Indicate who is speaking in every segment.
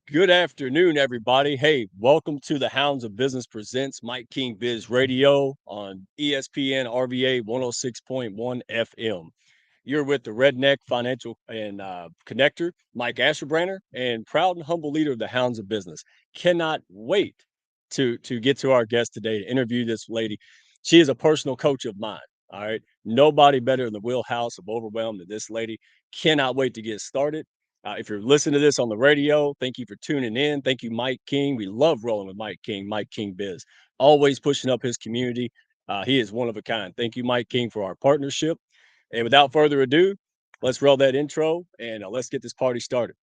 Speaker 1: Good afternoon, everybody. Hey, welcome to the Hounds of Business Presents Mike King Biz Radio on ESPN RVA 106.1 FM. You're with the Redneck Financial and Connector, Mike Ashabraner, and proud and humble leader of the Hounds of Business. Cannot wait to get to our guest today to interview this lady. She is a personal coach of mine. All right. Nobody better in the wheelhouse of Overwhelm than this lady. Cannot wait to get started. If you're listening to this on the radio, thank you for tuning in. Thank you, Mike King. We love rolling with Mike King Biz, always pushing up his community. He is one of a kind. Thank you, Mike King, for our partnership. And without further ado, let's roll that intro and let's get this party started.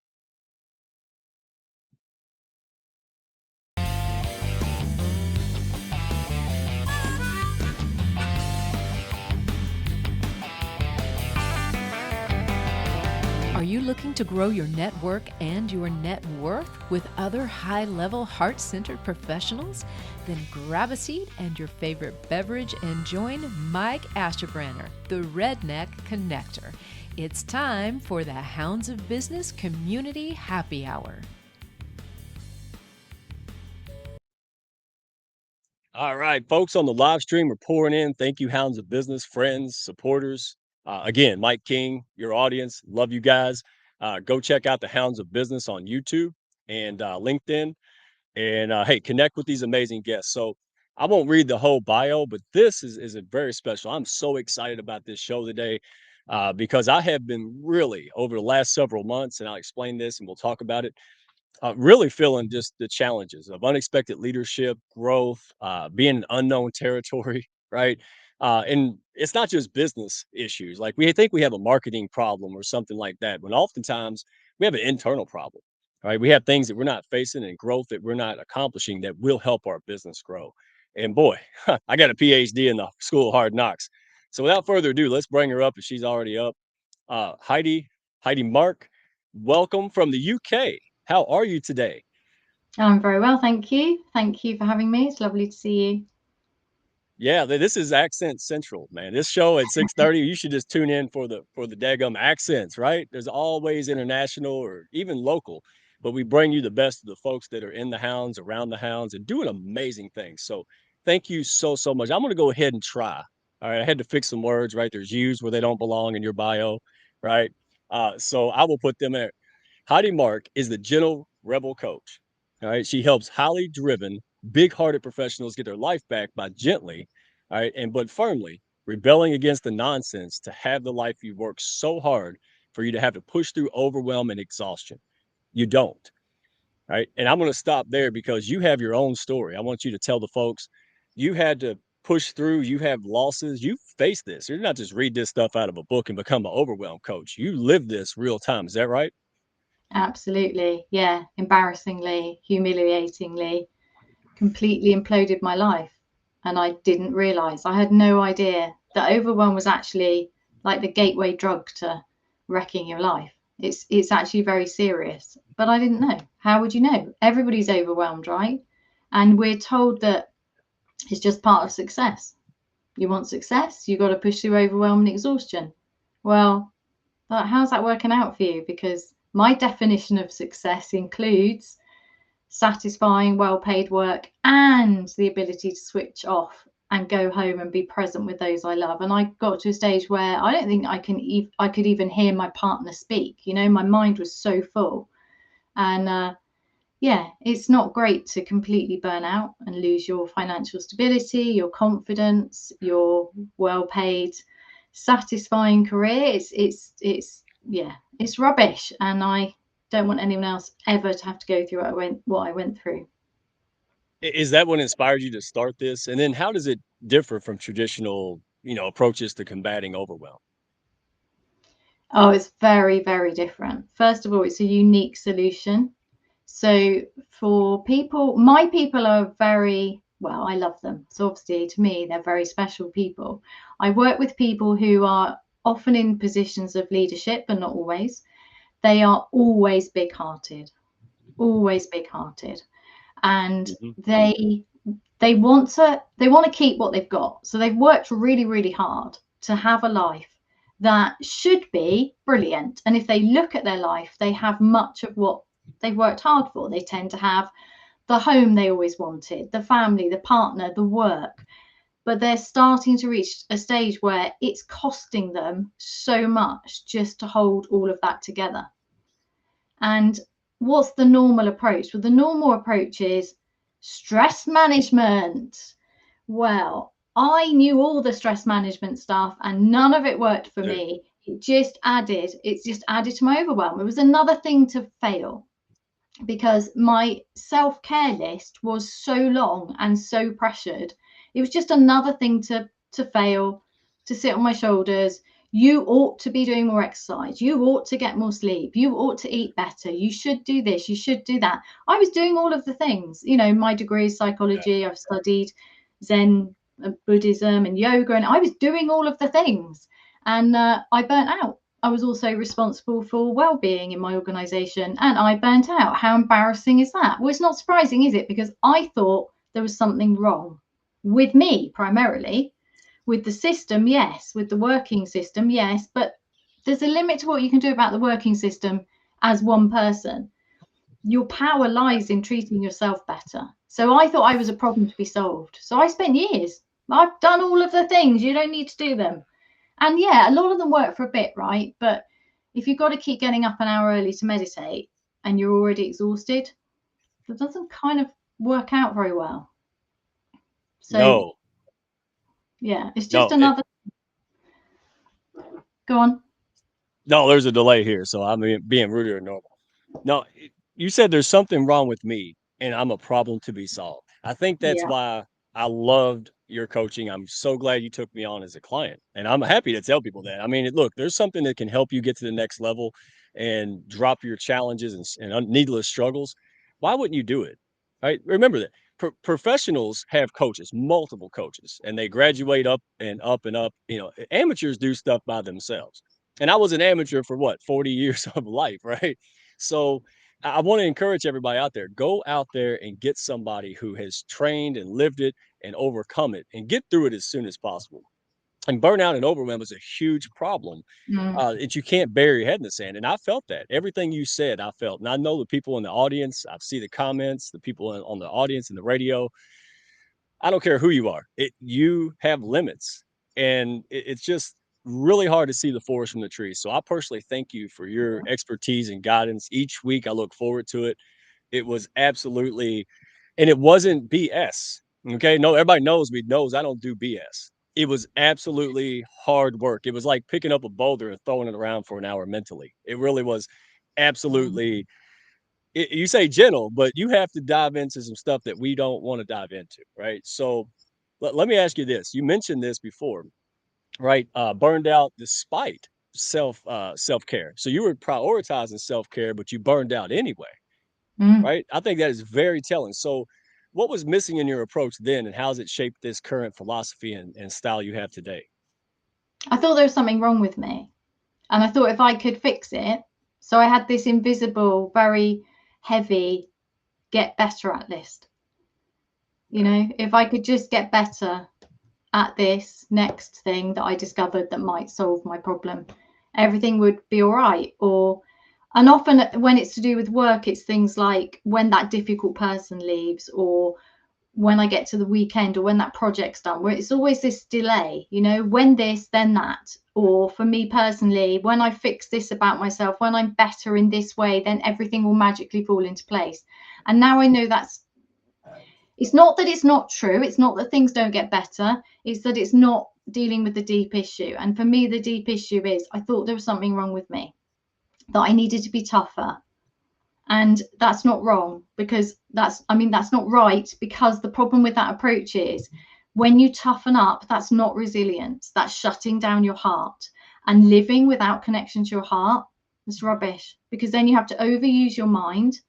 Speaker 2: Are you looking to grow your network and your net worth with other high-level, heart-centered professionals? Then grab a seat and your favorite beverage and join Mike Ashabraner, the Redneck Connector. It's time for the Hounds of Business Community Happy Hour.
Speaker 1: All right, folks on the live stream are pouring in. Thank you, Hounds of Business, friends, supporters. Again, Mike King, your audience, love you guys. Go check out the Hounds of Business on YouTube and LinkedIn. And hey, connect with these amazing guests. So I won't read the whole bio, but this is a very special. I'm so excited about this show today because I have been really over the last several months, and I'll explain this and we'll talk about it. Really feeling just the challenges of unexpected leadership, growth, being in unknown territory, right? And it's not just business issues. Like we think we have a marketing problem or something like that, when oftentimes we have an internal problem, right? We have things that we're not facing and growth that we're not accomplishing that will help our business grow. And boy, I got a PhD in the School of Hard Knocks. So without further ado, let's bring her up if she's already up. Heidi Mark, welcome from the UK. How are you today?
Speaker 3: I'm very well, thank you. Thank you for having me. It's lovely to see you.
Speaker 1: Yeah, this is Accent Central, man. This show at 6:30, you should just tune in for the daggum accents, right? There's always international or even local, but we bring you the best of the folks that are in the hounds, around the hounds, and doing amazing things. So thank you so much. I'm gonna go ahead and try. All right, I had to fix some words, right? There's U's where they don't belong in your bio, right? So I will put them there. Heidi Mark is the gentle rebel coach. All right. She helps highly driven, big hearted professionals get their life back by gently, all right, and but firmly rebelling against the nonsense to have the life you work so hard for you to have to push through overwhelm and exhaustion. You don't. Right. And I'm going to stop there because you have your own story. I want you to tell the folks you had to push through, you have losses, you face this. You're not just read this stuff out of a book and become an overwhelm coach. You live this real time. Is that right?
Speaker 3: Absolutely. Yeah. Embarrassingly, humiliatingly, completely imploded my life. And I didn't realize, I had no idea that overwhelm was actually like the gateway drug to wrecking your life. It's actually very serious. But I didn't know. How would you know? Everybody's overwhelmed, right? And we're told that it's just part of success. You want success, you got to push through overwhelm and exhaustion. Well, but how's that working out for you? Because my definition of success includes satisfying, well paid work and the ability to switch off and go home and be present with those I love. And I got to a stage where I don't think I could even hear my partner speak. You know, my mind was so full. And yeah, it's not great to completely burn out and lose your financial stability, your confidence, your well paid, satisfying career. It's yeah, it's rubbish. And I don't want anyone else ever to have to go through what I went through.
Speaker 1: Is that what inspired you to start this? And then how does it differ from traditional, approaches to combating overwhelm?
Speaker 3: Oh, it's very, very different. First of all, it's a unique solution. So for people, my people are very, well, I love them. So obviously to me, they're very special people. I work with people who are often in positions of leadership, but not always. They are always big-hearted. And
Speaker 1: Mhm.
Speaker 3: they want to keep what they've got. So they've worked really, really hard to have a life that should be brilliant. And if they look at their life, they have much of what they've worked hard for. They tend to have the home they always wanted, the family, the partner, the work. But they're starting to reach a stage where it's costing them so much just to hold all of that together. And what's the normal approach? Well, the normal approach is stress management. Well, I knew all the stress management stuff and none of it worked for
Speaker 1: Dude,
Speaker 3: me. It's just added to my overwhelm. It was another thing to fail because my self-care list was so long and so pressured. It was just another thing to fail, to sit on my shoulders. You ought to be doing more exercise. You ought to get more sleep. You ought to eat better. You should do this. You should do that. I was doing all of the things. You know, my degree is
Speaker 1: yeah,
Speaker 3: psychology. I've studied Zen, Buddhism, and yoga, and I was doing all of the things. And I burnt out. I was also responsible for well-being in my organization, and I burnt out. How embarrassing is that? Well, it's not surprising, is it? Because I thought there was something wrong with me primarily. With the system, yes. With the working system, yes. But there's a limit to what you can do about the working system as one person. Your power lies in treating yourself better. So I thought I was a problem to be solved. So I spent years. I've done all of the things. You don't need to do them. And yeah, a lot of them work for a bit, right? But if you've got to keep getting up an hour early to meditate and you're already exhausted, that doesn't kind of work out very well. So
Speaker 1: no,
Speaker 3: yeah, it's just
Speaker 1: no,
Speaker 3: another. Go on.
Speaker 1: no. There's a delay here, so I'm being ruder than normal. No, you said there's something wrong with me and I'm a problem to be solved. I think that's
Speaker 3: Yeah.
Speaker 1: why I loved your coaching. I'm so glad you took me on as a client. And I'm happy to tell people that. I mean, look, there's something that can help you get to the next level and drop your challenges and needless struggles. Why wouldn't you do it? Right? Remember that professionals have coaches, multiple coaches, and they graduate up and up and up. You know, amateurs do stuff by themselves. And I was an amateur for what, 40 years of life, right? So I want to encourage everybody out there, go out there and get somebody who has trained and lived it and overcome it and get through it as soon as possible. And burnout and overwhelm is a huge problem
Speaker 3: Mm.
Speaker 1: that you can't bury your head in the sand. And I felt that everything you said, I felt, and I know the people in the audience, I see the comments, the people on the audience and the radio. I don't care who you are. You have limits, and it's just really hard to see the forest from the trees. So I personally thank you for your expertise and guidance each week. I look forward to it. It was absolutely, and it wasn't BS. Okay, no, everybody knows I don't do BS. It was absolutely hard work. It was like picking up a boulder and throwing it around for an hour mentally. It really was
Speaker 3: Mm.
Speaker 1: absolutely you say gentle, but you have to dive into some stuff that we don't want to dive into, right? So let me ask you this. You mentioned this before, right? Burned out despite self-care. So you were prioritizing self-care, but you burned out anyway,
Speaker 3: Mm.
Speaker 1: right? I think that is very telling. So what was missing in your approach then, and how has it shaped this current philosophy and style you have today?
Speaker 3: I thought there was something wrong with me. And I thought if I could fix it, so I had this invisible, very heavy get better at list. You
Speaker 1: Right.
Speaker 3: know, if I could just get better at this next thing that I discovered that might solve my problem, everything would be all right. And often when it's to do with work, it's things like when that difficult person leaves, or when I get to the weekend, or when that project's done, where it's always this delay, you know, when this, then that. Or for me personally, when I fix this about myself, when I'm better in this way, then everything will magically fall into place. And now I know it's not that it's not true. It's not that things don't get better. It's that it's not dealing with the deep issue. And for me, the deep issue is I thought there was something wrong with me, that I needed to be tougher. And that's not wrong, because that's not right, because the problem with that approach is when you toughen up, that's not resilience. That's shutting down your heart, and living without connection to your heart is rubbish, because then you have to overuse your mind,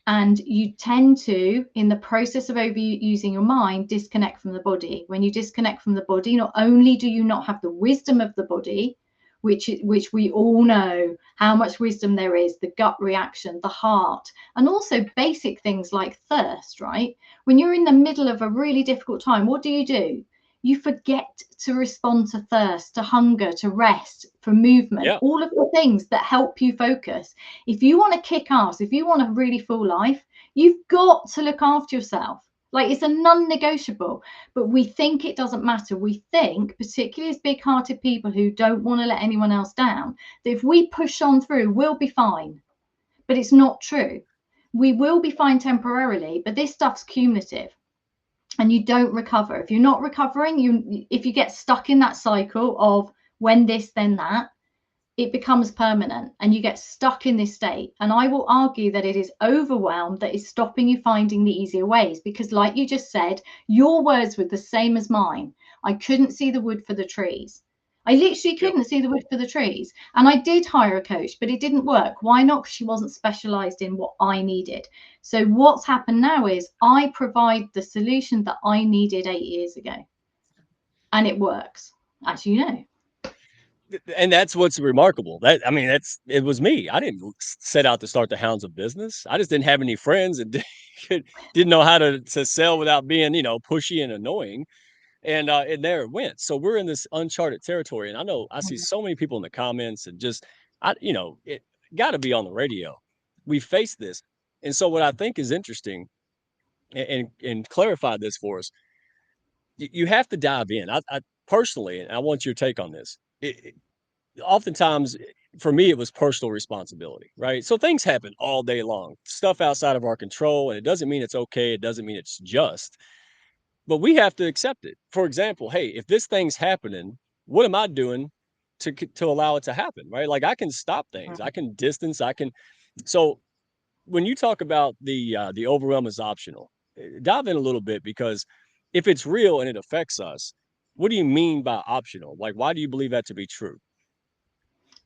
Speaker 3: and you tend to, in the process of overusing your mind, disconnect from the body. When you disconnect from the body, not only do you not have the wisdom of the body, which we all know how much wisdom there is, the gut reaction, the heart, and also basic things like thirst, right? When you're in the middle of a really difficult time, what do? you forget to respond to thirst, to hunger, to rest, for movement,
Speaker 1: Yeah.
Speaker 3: all of the things that help you focus. If you want to kick ass, if you want a really full life, you've got to look after yourself. Like, it's a non-negotiable. But we think it doesn't matter. We think, particularly as big-hearted people who don't want to let anyone else down, that if we push on through, we'll be fine. But it's not true. We will be fine temporarily, but this stuff's cumulative and you don't recover. If you're not recovering, if you get stuck in that cycle of when this, then that, it becomes permanent and you get stuck in this state. And I will argue that it is overwhelm that is stopping you finding the easier ways, because like you just said, your words were the same as mine. I couldn't see the wood for the trees. I literally couldn't see the wood for the trees. And I did hire a coach, but it didn't work. Why not? Because she wasn't specialized in what I needed. So what's happened now is I provide the solution that I needed 8 years ago. And it works, as you know.
Speaker 1: And that's what's remarkable. It was me. I didn't set out to start the Hounds of Business. I just didn't have any friends and didn't know how to sell without being, pushy and annoying. And there it went. So we're in this uncharted territory. And I know I see so many people in the comments and just, it got to be on the radio. We face this. And so what I think is interesting and clarify this for us, you have to dive in. I personally, and I want your take on this. Oftentimes for me, it was personal responsibility, right? So things happen all day long, stuff outside of our control. And it doesn't mean it's okay. It doesn't mean it's just, but we have to accept it. For example, hey, if this thing's happening, what am I doing to allow it to happen? Right? Like I can stop things, I can distance, I can. So when you talk about the overwhelm is optional, dive in a little bit because if it's real and it affects us, what do you mean by optional? Like, why do you believe that to be true?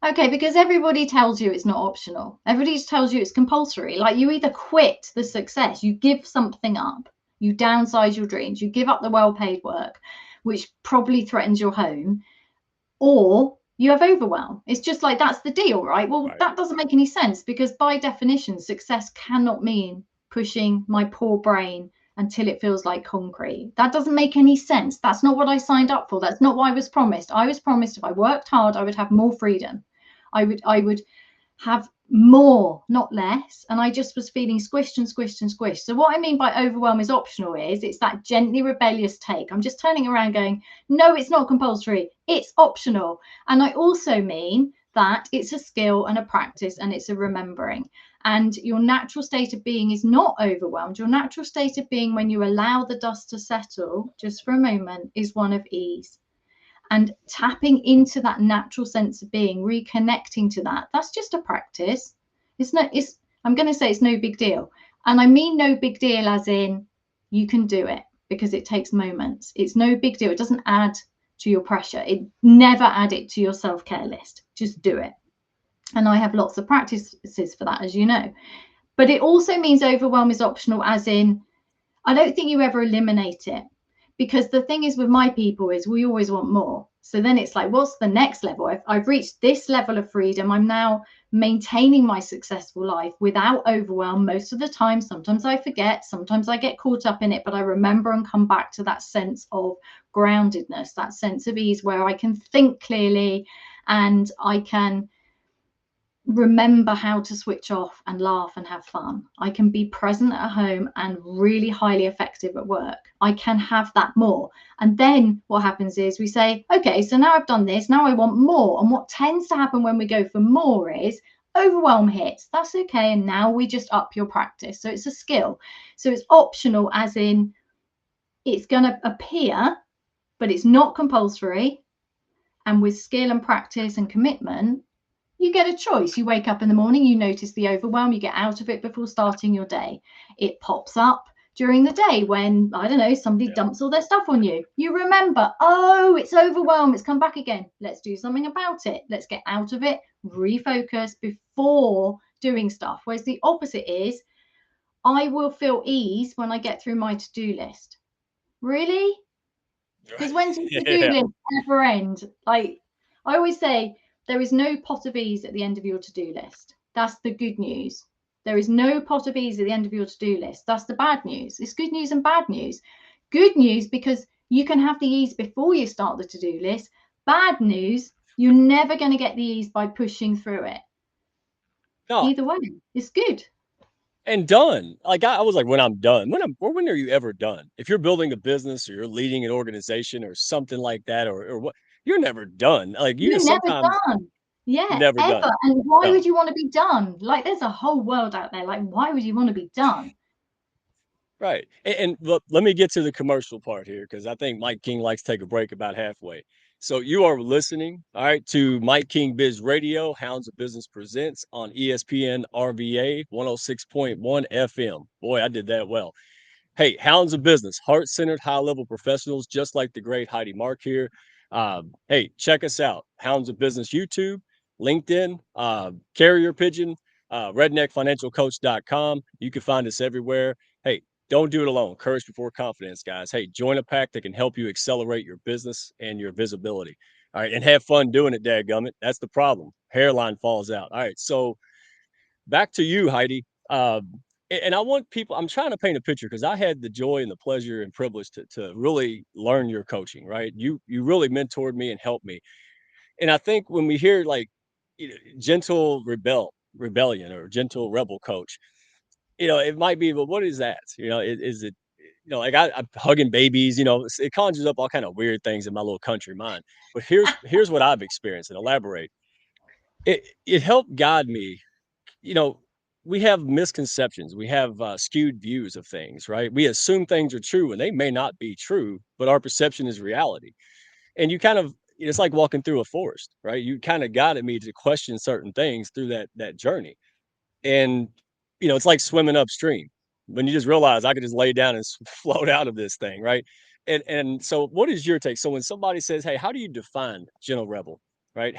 Speaker 3: Okay, because everybody tells you it's not optional. Everybody tells you it's compulsory. Like, you either quit the success, you give something up, you downsize your dreams, you give up the well-paid work, which probably threatens your home, or you have overwhelm. It's just like, that's the deal, right? Well,
Speaker 1: Right.
Speaker 3: that doesn't make any sense, because by definition, success cannot mean pushing my poor brain until it feels like concrete. That doesn't make any sense. That's not what I signed up for. That's not what I was promised. I was promised if I worked hard, I would have more freedom. I would have more, not less. And I just was feeling squished and squished and squished. So what I mean by overwhelm is optional is it's that gently rebellious take. I'm just turning around going, no, it's not compulsory. It's optional. And I also mean that it's a skill and a practice and it's a remembering. And your natural state of being is not overwhelmed. Your natural state of being, when you allow the dust to settle just for a moment, is one of ease. And tapping into that natural sense of being, reconnecting to that, that's just a practice. I'm going to say it's no big deal. And I mean no big deal as in you can do it, because it takes moments. It's no big deal. It doesn't add to your pressure. It never add it to your self-care list. Just do it. And I have lots of practices for that, as you know. But it also means overwhelm is optional, as in, I don't think you ever eliminate it. Because the thing is with my people is we always want more. So then it's like, what's the next level? I've reached this level of freedom. I'm now maintaining my successful life without overwhelm most of the time. Sometimes I forget, sometimes I get caught up in it, but I remember and come back to that sense of groundedness, that sense of ease where I can think clearly and I can remember how to switch off and laugh and have fun. I can be present at home and really highly effective at work. I can have that more. And then what happens is we say, okay, so now I've done this, now I want more. And what tends to happen when we go for more is overwhelm hits. That's okay. And now we just up your practice. So it's a skill. So it's optional, as in it's going to appear, but it's not compulsory. And with skill and practice and commitment, you get a choice. You wake up in the morning, you notice the overwhelm, you get out of it before starting your day. It pops up during the day when, I don't know, somebody dumps all their stuff on you. You remember, oh, it's overwhelm, it's come back again. Let's do something about it. Let's get out of it, refocus before doing stuff. Whereas the opposite is, I will feel ease when I get through my to-do list. Really? Because when's your to-do
Speaker 1: Yeah.
Speaker 3: list ever end? Like, I always say, there is no pot of ease at the end of your to-do list. That's the good news. There is no pot of ease at the end of your to-do list. That's the bad news. It's good news and bad news. Good news because You can have the ease before you start the to-do list. Bad news, you're never going to get the ease by pushing through it.
Speaker 1: No,
Speaker 3: Either way, it's good.
Speaker 1: and done. Like I was like, when I'm done, when are you ever done? If you're building a business or you're leading an organization or something like that, or what, you're never done. Like you
Speaker 3: You're
Speaker 1: just
Speaker 3: never
Speaker 1: sometimes
Speaker 3: done. Yeah,
Speaker 1: never
Speaker 3: ever.
Speaker 1: done.
Speaker 3: And why
Speaker 1: No.
Speaker 3: would you want to be done? Like, there's a whole world out there. Like, why would you want to be done?
Speaker 1: Right. And look, let me get to the commercial part here because I think Mike King likes to take a break about halfway. So you are listening, all right, to Mike King Biz Radio, Hounds of Business Presents on ESPN RVA 106.1 FM. Boy, I did that well. Hey, Hounds of Business, heart-centered, high-level professionals, just like the great Heidi Mark here. Hey, check us out. Hounds of Business YouTube, LinkedIn, Carrier Pigeon, redneckfinancialcoach.com. You can find us everywhere. Hey, don't do it alone. Courage before confidence, guys. Hey, join a pack that can help you accelerate your business and your visibility. All right, and have fun doing it, dadgummit. That's the problem. Hairline falls out. All right, so back to you, Heidi. And I want people. I'm trying to paint a picture because I had the joy and the pleasure and privilege to really learn your coaching. Right, you really mentored me and helped me. And I think when we hear like gentle rebellion or gentle rebel coach, it might be. But what is that? Is it? Like I'm hugging babies. It conjures up all kind of weird things in my little country mind. But here's what I've experienced and elaborate. It helped guide me, you know, we have misconceptions. We have skewed views of things, right? We assume things are true and they may not be true, but our perception is reality. And you kind of, it's like walking through a forest, right? You kind of guided me to question certain things through that journey. And it's like swimming upstream when you just realize I could just lay down and float out of this thing, right? And so, what is your take? So, when somebody says, "Hey, how do you define gentle rebel?" Right?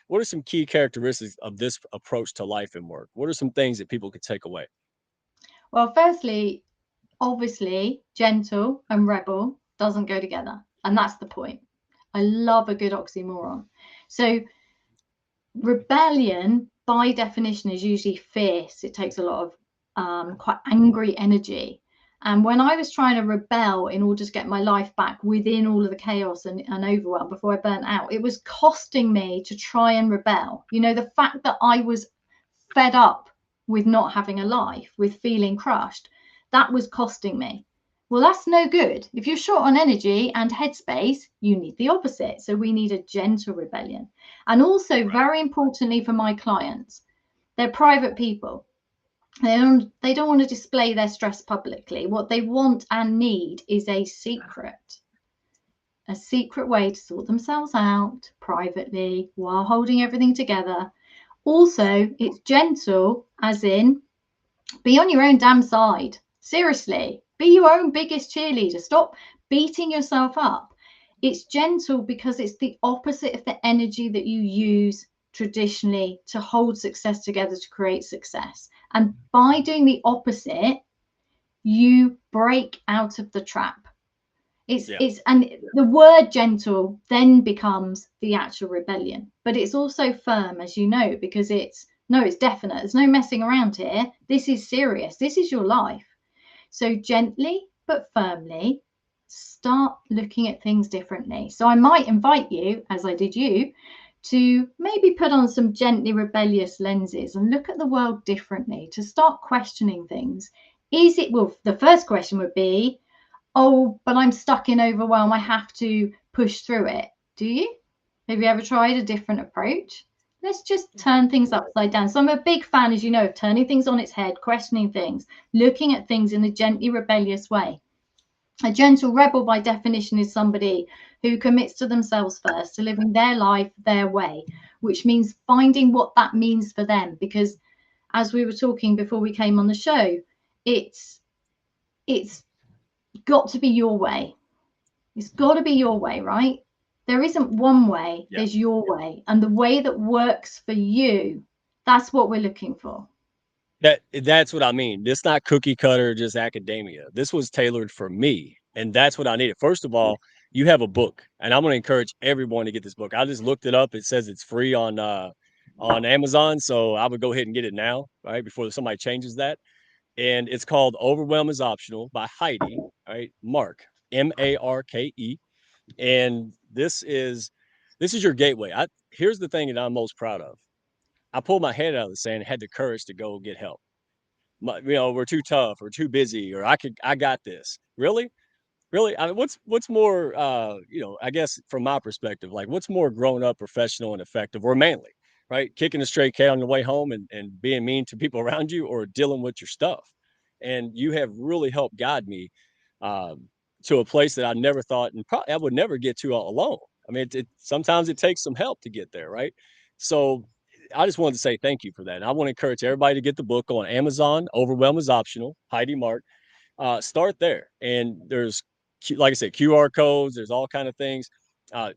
Speaker 1: What are some key characteristics of this approach to life and work? What are some things that people could take away?
Speaker 3: Well, firstly, obviously, gentle and rebel doesn't go together. And that's the point. I love a good oxymoron. So, rebellion, by definition, is usually fierce. It takes a lot of quite angry energy. And when I was trying to rebel in order to get my life back within all of the chaos and overwhelm before I burnt out, it was costing me to try and rebel. The fact that I was fed up with not having a life, with feeling crushed, that was costing me. Well, that's no good. If you're short on energy and headspace, you need the opposite. So we need a gentle rebellion. And also,
Speaker 1: Right.
Speaker 3: very importantly for my clients, they're private people. They don't want to display their stress publicly. What they want and need is a secret way to sort themselves out privately while holding everything together. Also, it's gentle, as in be on your own damn side. Seriously, be your own biggest cheerleader. Stop beating yourself up. It's gentle because it's the opposite of the energy that you use traditionally to hold success together to create success. And by doing the opposite, you break out of the trap.
Speaker 1: Yeah.
Speaker 3: And the word gentle then becomes the actual rebellion, but it's also firm, as you know, because it's definite. There's no messing around here. This is serious. This is your life. So gently but firmly start looking at things differently. So I might invite you, as I did you, to maybe put on some gently rebellious lenses and look at the world differently, to start questioning things. The first question would be, oh, but I'm stuck in overwhelm. I have to push through it. Do you? Have you ever tried a different approach? Let's just turn things upside down. So I'm a big fan, as you know, of turning things on its head, questioning things, looking at things in a gently rebellious way. A gentle rebel, by definition, is somebody who commits to themselves first, to living their life their way, which means finding what that means for them. Because as we were talking before we came on the show, it's got to be your way. It's got to be your way, right? There isn't one way,
Speaker 1: Yeah.
Speaker 3: there's your way. And the way that works for you, that's what we're looking for.
Speaker 1: That's what I mean. This not cookie cutter, just academia. This was tailored for me, and that's what I needed. First of all, you have a book, and I'm going to encourage everyone to get this book. I just looked it up. It says it's free on Amazon, so I would go ahead and get it now, right before somebody changes that. And it's called "Overwhelm is Optional" by Heidi, right? Mark, Marke. And this is your gateway. Here's the thing that I'm most proud of. I pulled my head out of the sand and had the courage to go get help. We're too tough or too busy, or I got this. Really? Really? I mean, what's more, I guess from my perspective, like what's more grown up, professional, and effective or manly, right? Kicking a stray cat on your way home and being mean to people around you or dealing with your stuff. And you have really helped guide me um, to a place that I never thought and probably I would never get to all alone. I mean, sometimes it takes some help to get there, right? So I just wanted to say thank you for that. And I want to encourage everybody to get the book on Amazon. Overwhelm is optional. Heidi Mark. Start there. And there's, like I said, QR codes. There's all kind of things.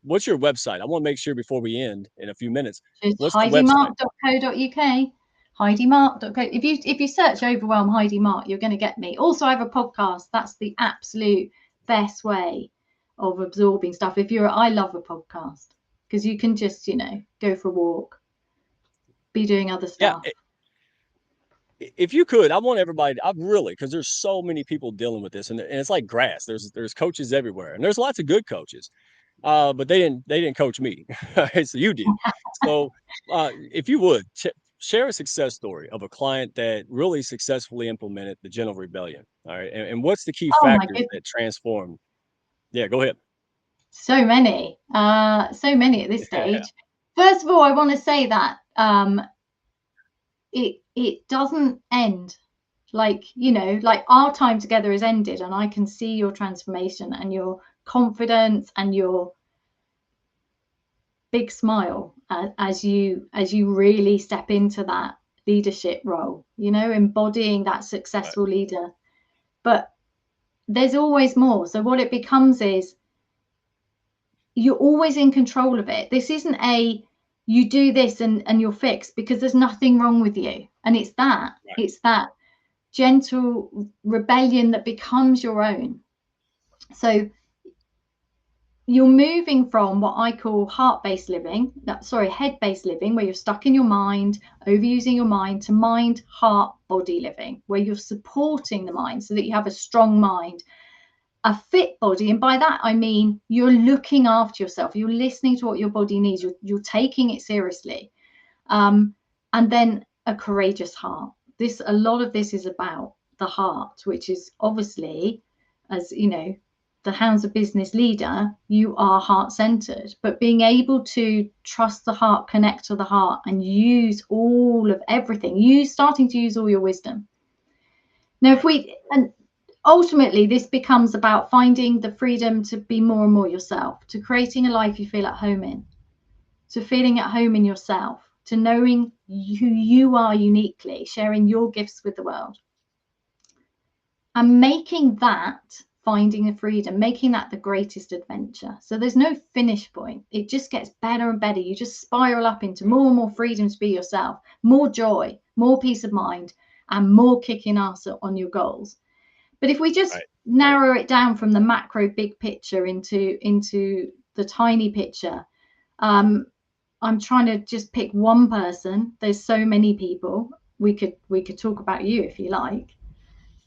Speaker 1: What's your website? I want to make sure before we end in a few minutes.
Speaker 3: It's
Speaker 1: What's the website?
Speaker 3: heidimark.co.uk. Heidimark.co. If you search Overwhelm Heidi Mark, you're going to get me. Also, I have a podcast. That's the absolute best way of absorbing stuff. I love a podcast because you can just, go for a walk, be doing other
Speaker 1: Yeah.
Speaker 3: stuff.
Speaker 1: If you could, I want everybody. I really, because there's so many people dealing with this, and it's like grass. There's coaches everywhere, and there's lots of good coaches. But they didn't coach me. Right? So you did. So if you would share a success story of a client that really successfully implemented the Gentle Rebellion. All right, and what's the key
Speaker 3: Oh my
Speaker 1: factors
Speaker 3: goodness,
Speaker 1: that transformed? Yeah, go ahead.
Speaker 3: so many at this
Speaker 1: Yeah,
Speaker 3: stage. First of all, I want to say that it doesn't end. Like our time together has ended, and I can see your transformation and your confidence and your big smile as you really step into that leadership role, embodying that
Speaker 1: right,
Speaker 3: successful leader. But there's always more. So what it becomes is you're always in control of it. This isn't you do this and you're fixed, because there's nothing wrong with you. And
Speaker 1: right,
Speaker 3: it's that gentle rebellion that becomes your own. So you're moving from what I call head-based living, where you're stuck in your mind, overusing your mind, to mind, heart, body living, where you're supporting the mind so that you have a strong mind, a fit body. And by that, I mean, you're looking after yourself. You're listening to what your body needs. You're taking it seriously. And then a courageous heart. A lot of this is about the heart, which is obviously, as you know, the Hounds of Business leader, you are heart centered, but being able to trust the heart, connect to the heart, and use all of everything, starting to use all your wisdom. Now,
Speaker 1: right,
Speaker 3: and ultimately, this becomes about finding the freedom to be more and more yourself, to creating a life you feel at home in, to feeling at home in yourself, to knowing who you are uniquely, sharing your gifts with the world, and making that, finding the freedom, making that the greatest adventure. So there's no finish point. It just gets better and better. You just spiral up into more and more freedom to be yourself, more joy, more peace of mind, and more kicking ass on your goals. But if we just
Speaker 1: right.
Speaker 3: narrow it down from the macro big picture into the tiny picture, I'm trying to just pick one person. There's so many people. We could talk about you if you like.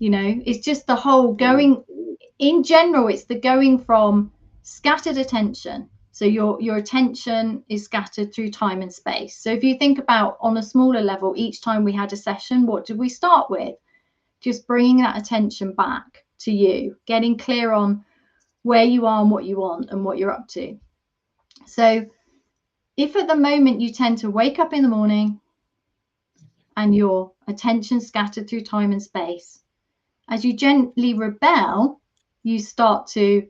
Speaker 3: It's just the whole going. In general, it's the going from scattered attention. So your attention is scattered through time and space. So if you think about on a smaller level, each time we had a session, what did we start with? Just bringing that attention back to you, getting clear on where you are and what you want and what you're up to. So if at the moment you tend to wake up in the morning and your attention scattered through time and space, as you gently rebel, you start to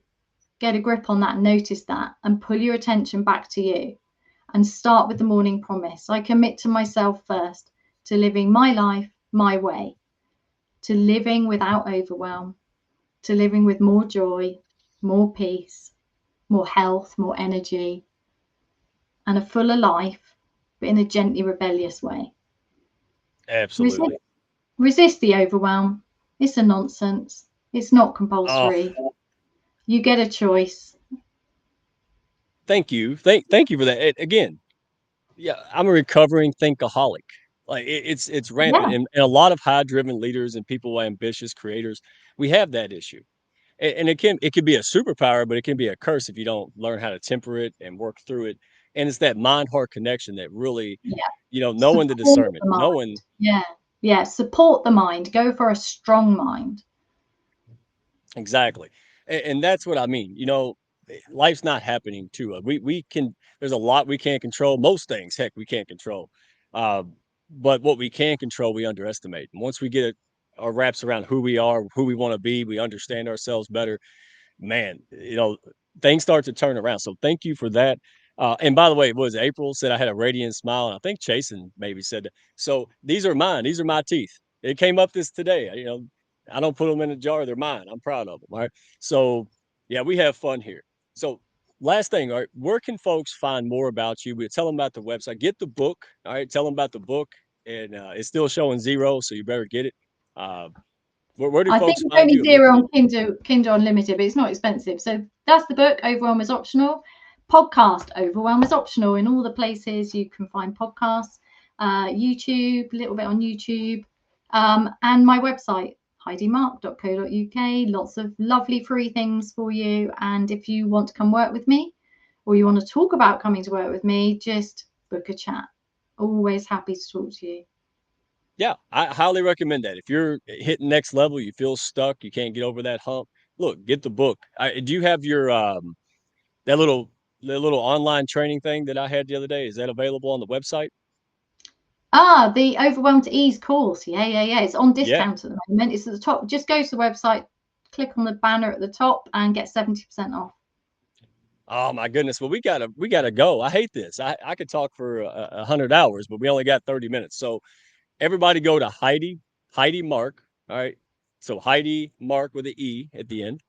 Speaker 3: get a grip on that, notice that, and pull your attention back to you, and start with the morning promise. I commit to myself first to living my life my way, to living without overwhelm, to living with more joy, more peace, more health, more energy, and a fuller life, but in a gently rebellious way. Resist,
Speaker 1: Absolutely.
Speaker 3: resist the overwhelm. It's a nonsense. It's not
Speaker 1: Oh,
Speaker 3: compulsory. You get a choice.
Speaker 1: thank you. Thank you for that. Again, yeah, I'm a recovering thinkaholic. Like it's rampant,
Speaker 3: Yeah.
Speaker 1: and a lot of high driven leaders and people ambitious creators, we have that issue. And it could be a superpower, but it can be a curse if you don't learn how to temper it and work through it. And it's that mind heart connection that really,
Speaker 3: Yeah.
Speaker 1: knowing the
Speaker 3: Support
Speaker 1: discernment,
Speaker 3: the
Speaker 1: knowing.
Speaker 3: mind. Yeah. Yeah. Support the mind. Go for a strong mind.
Speaker 1: Exactly. And that's what I mean. Life's not happening to us. We can. There's a lot we can't control. Most things, heck, we can't control. Uh, but what we can control, we underestimate. And once we get our wraps around who we are, who we want to be, we understand ourselves better. Man, things start to turn around. So thank you for that. And by the way, was April said I had a radiant smile, and I think Chasen maybe said that. So these are mine. These are my teeth. It came up this today. I don't put them in a jar. They're mine. I'm proud of them. All right. So yeah, we have fun here. So last thing, all right, where can folks find more about you? We tell them about the website. Get the book. All right, tell them about the book, and it's still showing zero, so you better get it. Uh, where do
Speaker 3: I think
Speaker 1: folks
Speaker 3: it's
Speaker 1: find
Speaker 3: only
Speaker 1: you, and where
Speaker 3: zero
Speaker 1: can they?
Speaker 3: on Kindle Unlimited, but it's not expensive. So that's the book. Overwhelm is optional. Podcast Overwhelm is optional in all the places you can find podcasts. YouTube, a little bit on YouTube, and my website heidimark.co.uk. Lots of lovely free things for you. And if you want to come work with me, or you want to talk about coming to work with me, just book a chat. Always happy to talk to you.
Speaker 1: Yeah, I highly recommend that. If you're hitting next level, you feel stuck, you can't get over that hump, look, get the book. Do you have your that little online training thing that I had the other day? Is that available on the website?
Speaker 3: The Overwhelm to Ease course. Yeah. It's on
Speaker 1: Yeah.
Speaker 3: discount at the moment. It's at the top. Just go to the website, click on the banner at the top, and get 70% off.
Speaker 1: Oh my goodness. Well, we gotta go. I hate this. I could talk for 100 hours, but we only got 30 minutes. So everybody go to Heidi Mark. All right. So Heidi Mark with an E at the end,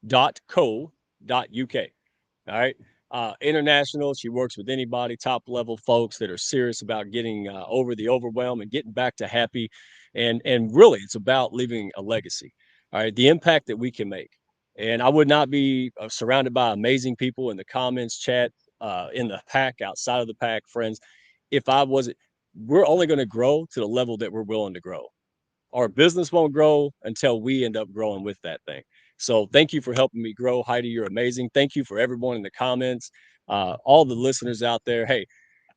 Speaker 1: .co.uk. All right. International. She works with anybody, top level folks that are serious about getting over the overwhelm and getting back to happy. And really, it's about leaving a legacy. All right. The impact that we can make. And I would not be surrounded by amazing people in the comments, chat, in the pack, outside of the pack, friends, if I wasn't. We're only going to grow to the level that we're willing to grow. Our business won't grow until we end up growing with that thing. So thank you for helping me grow, Heidi. You're amazing. Thank you for everyone in the comments, all the listeners out there. Hey,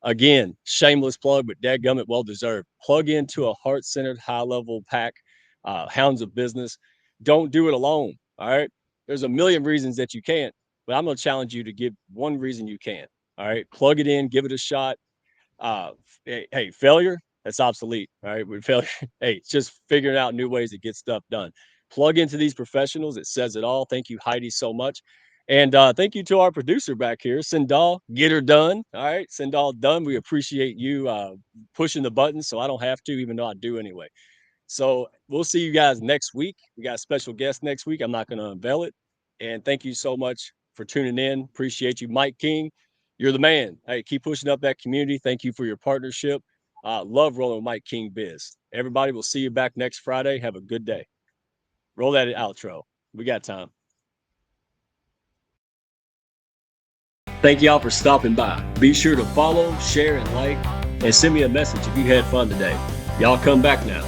Speaker 1: again, shameless plug, but dadgummit, well deserved. Plug into a heart centered, high level pack, Hounds of Business. Don't do it alone. All right. There's a million reasons that you can't, but I'm going to challenge you to give one reason you can. All right. Plug it in, give it a shot. Hey, failure, that's obsolete. All right. With failure, hey, it's just figuring out new ways to get stuff done. Plug into these professionals. It says it all. Thank you, Heidi, so much. And thank you to our producer back here, Sindal. Get her done. All right. Sindal done. We appreciate you pushing the button so I don't have to, even though I do anyway. So we'll see you guys next week. We got a special guest next week. I'm not going to unveil it. And thank you so much for tuning in. Appreciate you, Mike King. You're the man. Hey, keep pushing up that community. Thank you for your partnership. Love rolling with Mike King Biz. Everybody, we'll see you back next Friday. Have a good day. Roll that outro. We got time. Thank y'all for stopping by. Be sure to follow, share, and like, and send me a message if you had fun today. Y'all come back now.